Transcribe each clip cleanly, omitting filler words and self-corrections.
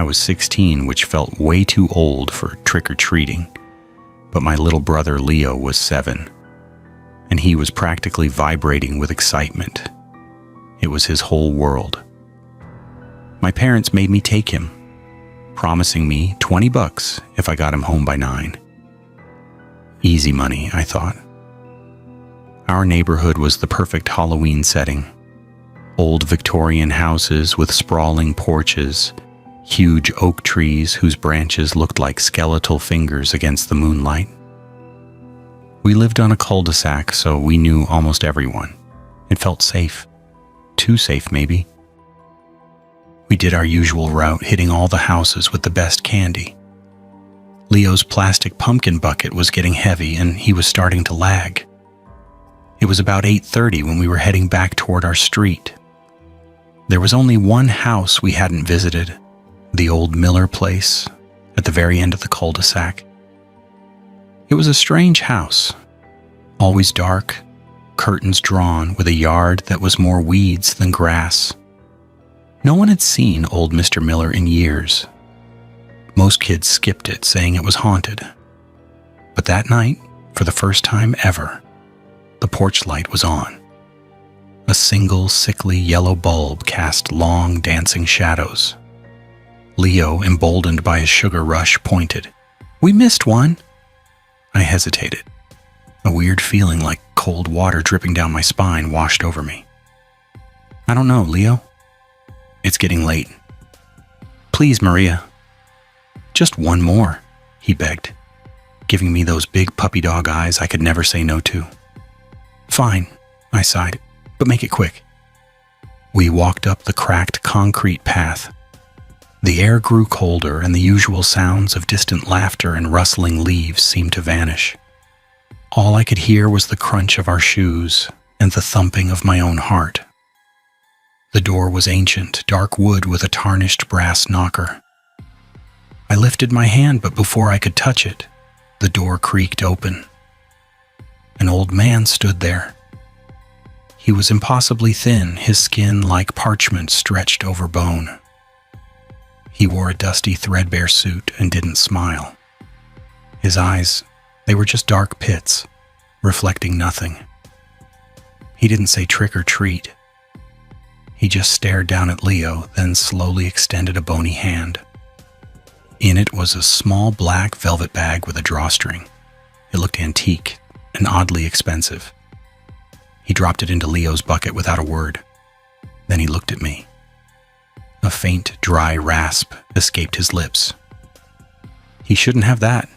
was 16, which felt way too old for trick-or-treating. But my little brother Leo was 7, and he was practically vibrating with excitement. It was his whole world. My parents made me take him, promising me $20 if I got him home by 9. Easy money, I thought. Our neighborhood was the perfect Halloween setting. Old Victorian houses with sprawling porches, huge oak trees whose branches looked like skeletal fingers against the moonlight. We lived on a cul-de-sac, so we knew almost everyone. It felt safe. Too safe, maybe. We did our usual route, hitting all the houses with the best candy. Leo's plastic pumpkin bucket was getting heavy, and he was starting to lag. It was about 8:30 when we were heading back toward our street. There was only one house we hadn't visited, the old Miller place at the very end of the cul-de-sac. It was a strange house, always dark, curtains drawn, with a yard that was more weeds than grass. No one had seen old Mr. Miller in years. Most kids skipped it, saying it was haunted. But that night, for the first time ever, the porch light was on. A single sickly yellow bulb cast long dancing shadows. Leo, emboldened by his sugar rush, pointed. "We missed one." I hesitated. A weird feeling like cold water dripping down my spine washed over me. "I don't know, Leo. It's getting late. Please, Maria." "Just one more," he begged, giving me those big puppy dog eyes I could never say no to. "Fine," I sighed, "but make it quick." We walked up the cracked concrete path. The air grew colder, and the usual sounds of distant laughter and rustling leaves seemed to vanish. All I could hear was the crunch of our shoes and the thumping of my own heart. The door was ancient, dark wood with a tarnished brass knocker. I lifted my hand, but before I could touch it, the door creaked open. An old man stood there. He was impossibly thin, his skin like parchment stretched over bone. He wore a dusty, threadbare suit and didn't smile. His eyes, they were just dark pits, reflecting nothing. He didn't say trick or treat. He just stared down at Leo, then slowly extended a bony hand. In it was a small black velvet bag with a drawstring. It looked antique and oddly expensive. He dropped it into Leo's bucket without a word. Then he looked at me. A faint, dry rasp escaped his lips. "He shouldn't have that."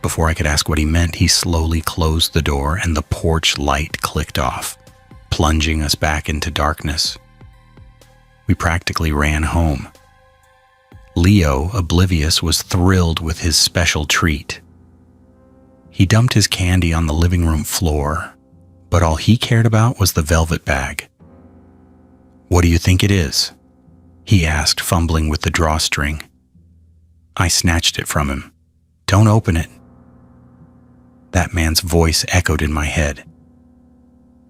Before I could ask what he meant, he slowly closed the door and the porch light clicked off, plunging us back into darkness. We practically ran home. Leo, oblivious, was thrilled with his special treat. He dumped his candy on the living room floor, but all he cared about was the velvet bag. "What do you think it is?" he asked, fumbling with the drawstring. I snatched it from him. "Don't open it." That man's voice echoed in my head.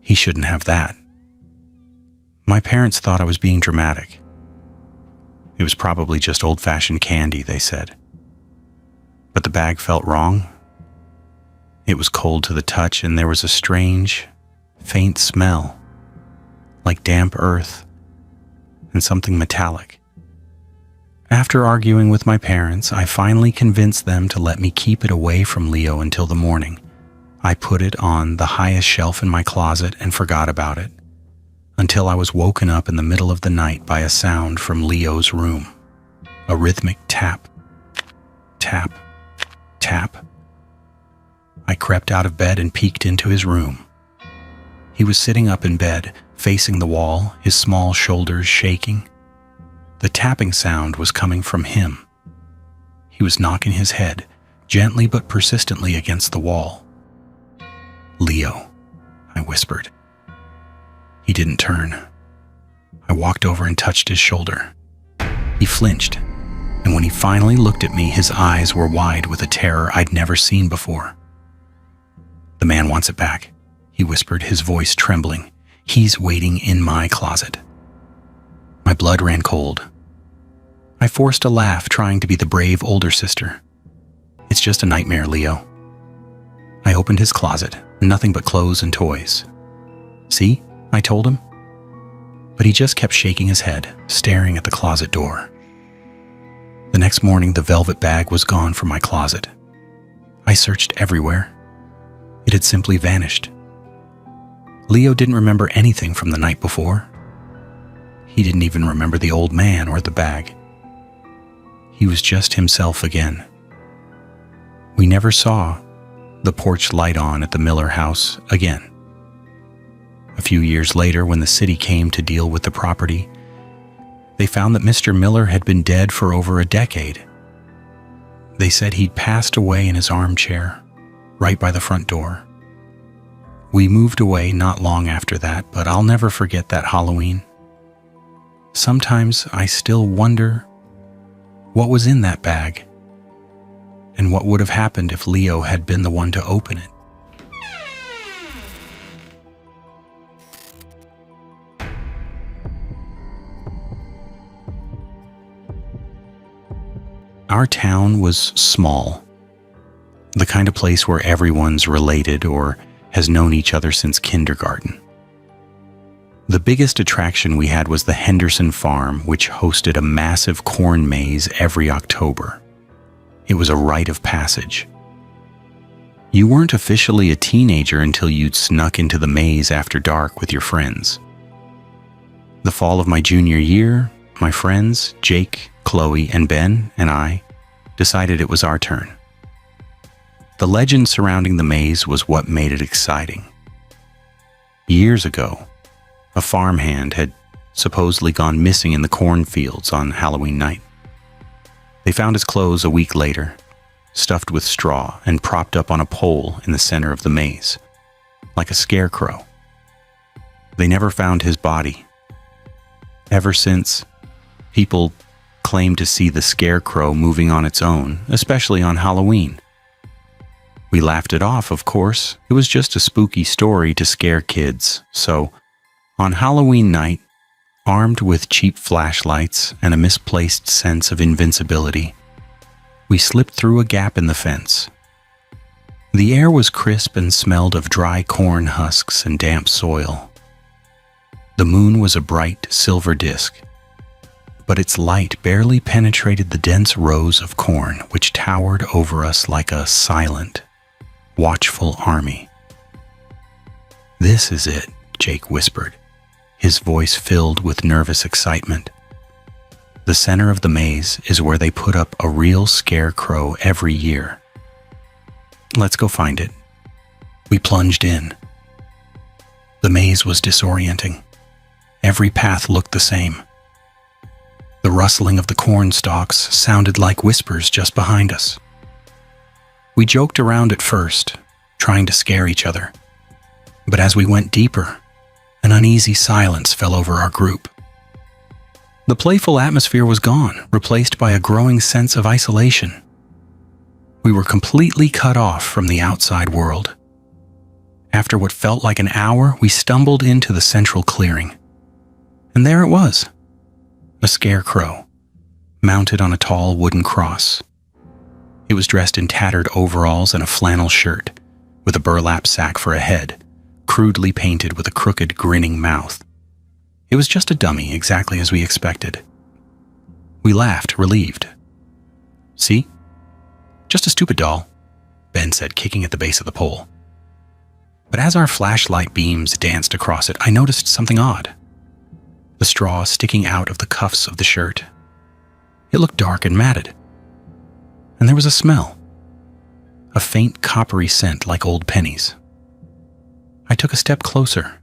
He shouldn't have that. My parents thought I was being dramatic. It was probably just old-fashioned candy, they said. But the bag felt wrong. It was cold to the touch, and there was a strange, faint smell, like damp earth and something metallic. After arguing with my parents, I finally convinced them to let me keep it away from Leo until the morning. I put it on the highest shelf in my closet and forgot about it, until I was woken up in the middle of the night by a sound from Leo's room. A rhythmic tap, tap, tap. I crept out of bed and peeked into his room. He was sitting up in bed, facing the wall, his small shoulders shaking. The tapping sound was coming from him. He was knocking his head, gently but persistently, against the wall. "Leo," I whispered. He didn't turn. I walked over and touched his shoulder. He flinched, and when he finally looked at me, his eyes were wide with a terror I'd never seen before. "The man wants it back," he whispered, his voice trembling. "He's waiting in my closet." My blood ran cold. I forced a laugh, trying to be the brave older sister. It's just a nightmare, Leo. I opened his closet, nothing but clothes and toys. See, I told him. But he just kept shaking his head, staring at the closet door. The next morning, the velvet bag was gone from my closet. I searched everywhere. It had simply vanished. Leo didn't remember anything from the night before. He didn't even remember the old man or the bag. He was just himself again. We never saw the porch light on at the Miller house again. A few years later, when the city came to deal with the property, they found that Mr. Miller had been dead for over a decade. They said he'd passed away in his armchair, right by the front door. We moved away not long after that, but I'll never forget that Halloween. Sometimes I still wonder what was in that bag, and what would have happened if Leo had been the one to open it. Our town was small, the kind of place where everyone's related or has known each other since kindergarten. The biggest attraction we had was the Henderson Farm, which hosted a massive corn maze every October. It was a rite of passage. You weren't officially a teenager until you'd snuck into the maze after dark with your friends. The fall of my junior year, my friends, Jake, Chloe, and Ben, and I decided it was our turn. The legend surrounding the maze was what made it exciting. Years ago, a farmhand had supposedly gone missing in the cornfields on Halloween night. They found his clothes a week later, stuffed with straw and propped up on a pole in the center of the maze, like a scarecrow. They never found his body. Ever since, people claimed to see the scarecrow moving on its own, especially on Halloween. We laughed it off, of course. It was just a spooky story to scare kids. So, on Halloween night, armed with cheap flashlights and a misplaced sense of invincibility, we slipped through a gap in the fence. The air was crisp and smelled of dry corn husks and damp soil. The moon was a bright silver disk, but its light barely penetrated the dense rows of corn which towered over us like a silent, watchful army. "This is it," Jake whispered, his voice filled with nervous excitement. "The center of the maze is where they put up a real scarecrow every year. Let's go find it." We plunged in. The maze was disorienting. Every path looked the same. The rustling of the corn stalks sounded like whispers just behind us. We joked around at first, trying to scare each other. But as we went deeper, an uneasy silence fell over our group. The playful atmosphere was gone, replaced by a growing sense of isolation. We were completely cut off from the outside world. After what felt like an hour, we stumbled into the central clearing. And there it was. A scarecrow, mounted on a tall wooden cross. It was dressed in tattered overalls and a flannel shirt, with a burlap sack for a head, crudely painted with a crooked, grinning mouth. It was just a dummy, exactly as we expected. We laughed, relieved. "See? Just a stupid doll," Ben said, kicking at the base of the pole. But as our flashlight beams danced across it, I noticed something odd. The straw sticking out of the cuffs of the shirt. It looked dark and matted. And there was a smell. A faint coppery scent like old pennies. I took a step closer,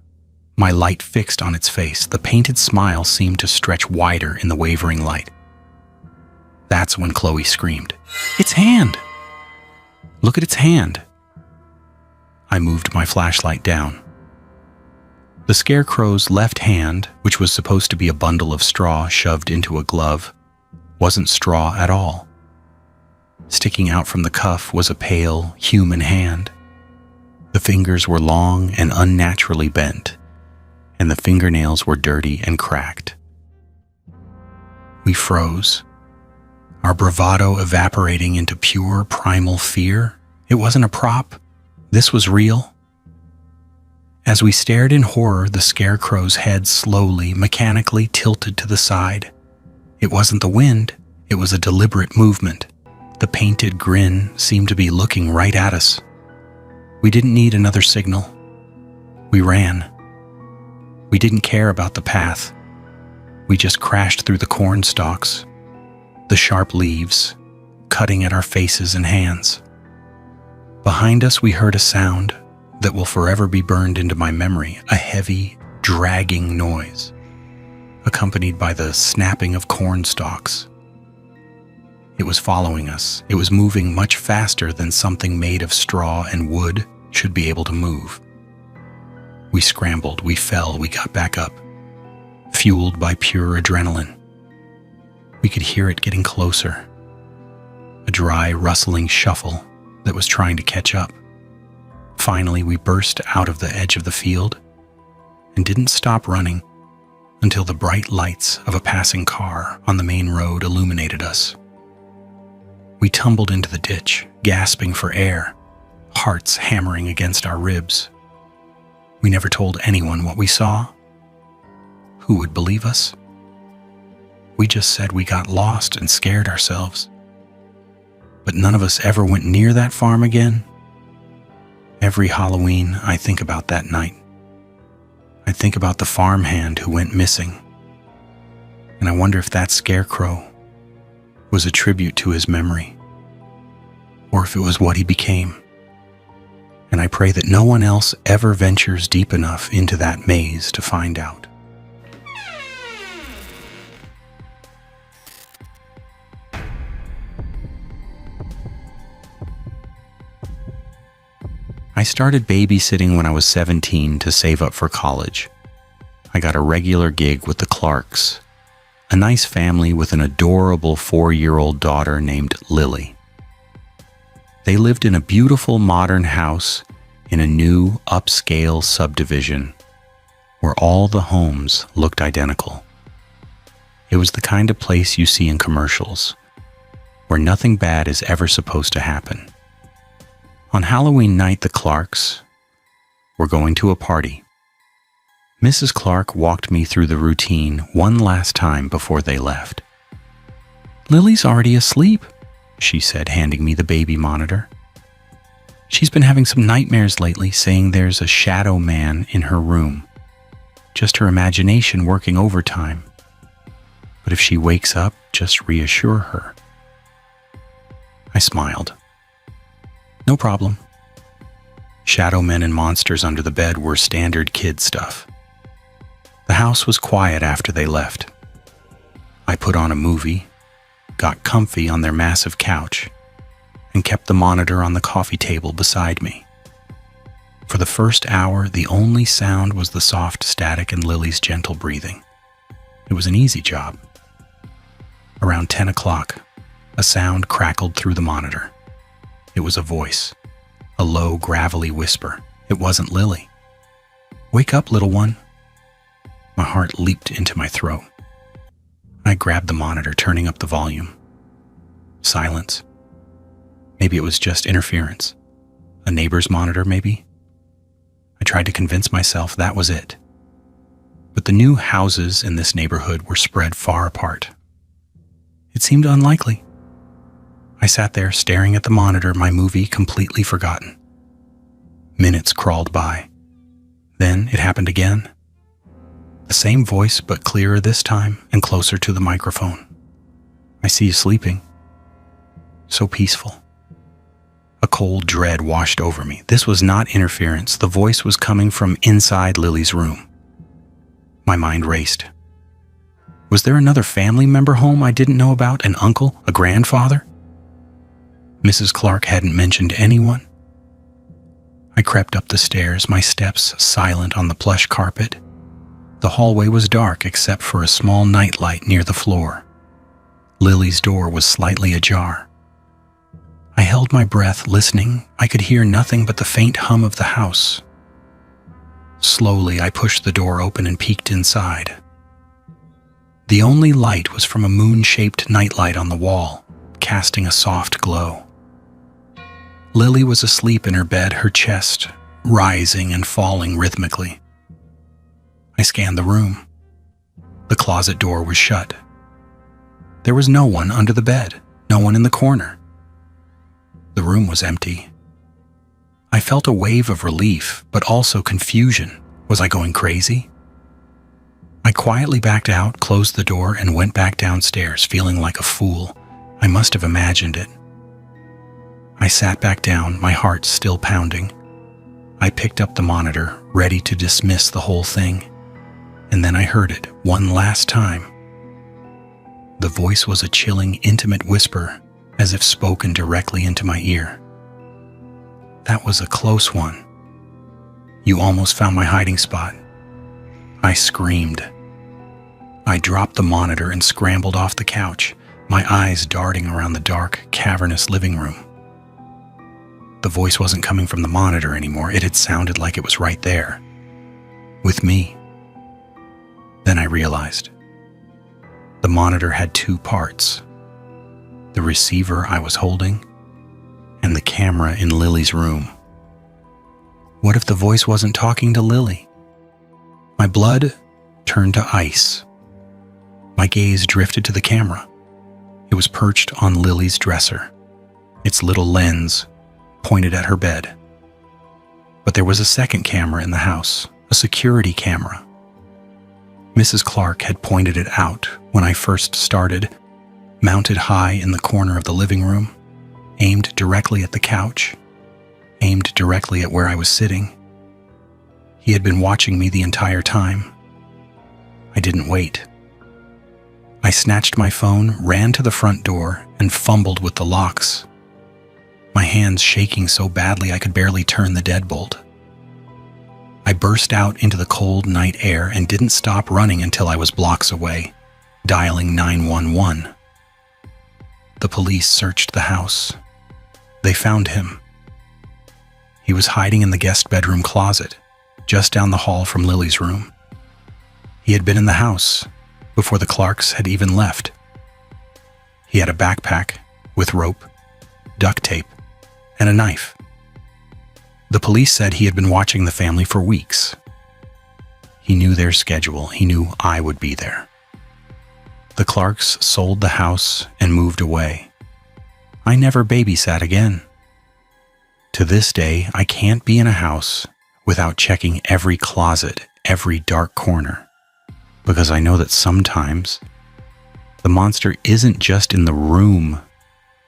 my light fixed on its face. The painted smile seemed to stretch wider in the wavering light. That's when Chloe screamed, "Its hand! Look at its hand!" I moved my flashlight down. The scarecrow's left hand, which was supposed to be a bundle of straw shoved into a glove, wasn't straw at all. Sticking out from the cuff was a pale, human hand. The fingers were long and unnaturally bent, and the fingernails were dirty and cracked. We froze, our bravado evaporating into pure primal fear. It wasn't a prop. This was real. As we stared in horror, the scarecrow's head slowly, mechanically tilted to the side. It wasn't the wind, it was a deliberate movement. The painted grin seemed to be looking right at us. We didn't need another signal. We ran. We didn't care about the path. We just crashed through the corn stalks, the sharp leaves, cutting at our faces and hands. Behind us, we heard a sound that will forever be burned into my memory, a heavy, dragging noise, accompanied by the snapping of corn stalks. It was following us. It was moving much faster than something made of straw and wood should be able to move. We scrambled, we fell, we got back up, fueled by pure adrenaline. We could hear it getting closer, a dry, rustling shuffle that was trying to catch up. Finally, we burst out of the edge of the field and didn't stop running until the bright lights of a passing car on the main road illuminated us. We tumbled into the ditch, gasping for air, hearts hammering against our ribs. We never told anyone what we saw. Who would believe us? We just said we got lost and scared ourselves. But none of us ever went near that farm again. Every Halloween, I think about that night. I think about the farmhand who went missing. And I wonder if that scarecrow was a tribute to his memory, or if it was what he became. And I pray that no one else ever ventures deep enough into that maze to find out. I started babysitting when I was 17 to save up for college. I got a regular gig with the Clarks, a nice family with an adorable 4-year-old daughter named Lily. They lived in a beautiful modern house in a new upscale subdivision where all the homes looked identical. It was the kind of place you see in commercials, where nothing bad is ever supposed to happen. On Halloween night, the Clarks were going to a party. Mrs. Clark walked me through the routine one last time before they left. "Lily's already asleep," she said, handing me the baby monitor. "She's been having some nightmares lately, saying there's a shadow man in her room. Just her imagination working overtime. But if she wakes up, just reassure her." I smiled. No problem. Shadow men and monsters under the bed were standard kid stuff. The house was quiet after they left. I put on a movie, got comfy on their massive couch, and kept the monitor on the coffee table beside me. For the first hour, the only sound was the soft static and Lily's gentle breathing. It was an easy job. Around 10 o'clock, a sound crackled through the monitor. It was a voice, a low, gravelly whisper. It wasn't Lily. "Wake up, little one." My heart leaped into my throat. I grabbed the monitor, turning up the volume. Silence. Maybe it was just interference. A neighbor's monitor, maybe? I tried to convince myself that was it. But the new houses in this neighborhood were spread far apart. It seemed unlikely. I sat there staring at the monitor, my movie completely forgotten. Minutes crawled by. Then it happened again. The same voice, but clearer this time and closer to the microphone. "I see you sleeping." So peaceful. A cold dread washed over me. This was not interference. The voice was coming from inside Lily's room. My mind raced. Was there another family member home I didn't know about? An uncle? A grandfather? Mrs. Clark hadn't mentioned anyone. I crept up the stairs, my steps silent on the plush carpet. The hallway was dark except for a small nightlight near the floor. Lily's door was slightly ajar. I held my breath, listening. I could hear nothing but the faint hum of the house. Slowly, I pushed the door open and peeked inside. The only light was from a moon-shaped nightlight on the wall, casting a soft glow. Lily was asleep in her bed, her chest rising and falling rhythmically. I scanned the room. The closet door was shut. There was no one under the bed, no one in the corner. The room was empty. I felt a wave of relief, but also confusion. Was I going crazy? I quietly backed out, closed the door, and went back downstairs, feeling like a fool. I must have imagined it. I sat back down, my heart still pounding. I picked up the monitor, ready to dismiss the whole thing. And then I heard it one last time. The voice was a chilling, intimate whisper, as if spoken directly into my ear. That was a close one. You almost found my hiding spot. I screamed. I dropped the monitor and scrambled off the couch, my eyes darting around the dark, cavernous living room. The voice wasn't coming from the monitor anymore. It had sounded like it was right there, with me. Then I realized. The monitor had two parts. The receiver I was holding, and the camera in Lily's room. What if the voice wasn't talking to Lily? My blood turned to ice. My gaze drifted to the camera. It was perched on Lily's dresser, its little lens pointed at her bed. But there was a second camera in the house, a security camera. Mrs. Clark had pointed it out when I first started, mounted high in the corner of the living room, aimed directly at the couch, aimed directly at where I was sitting. He had been watching me the entire time. I didn't wait. I snatched my phone, ran to the front door, and fumbled with the locks, my hands shaking so badly I could barely turn the deadbolt. I burst out into the cold night air and didn't stop running until I was blocks away, dialing 911. The police searched the house. They found him. He was hiding in the guest bedroom closet, just down the hall from Lily's room. He had been in the house before the Clarks had even left. He had a backpack with rope, duct tape, and a knife. The police said he had been watching the family for weeks. He knew their schedule. He knew I would be there. The Clarks sold the house and moved away. I never babysat again. To this day, I can't be in a house without checking every closet, every dark corner, because I know that sometimes the monster isn't just in the room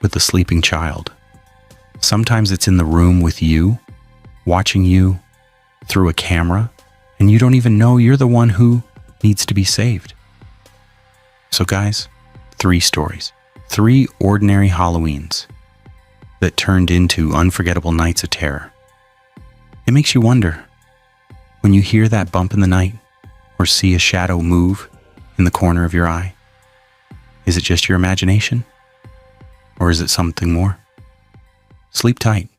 with the sleeping child. Sometimes it's in the room with you, watching you through a camera, and you don't even know you're the one who needs to be saved. So guys, 3 stories, 3 ordinary Halloweens that turned into unforgettable nights of terror. It makes you wonder, when you hear that bump in the night or see a shadow move in the corner of your eye, is it just your imagination? Or is it something more? Sleep tight.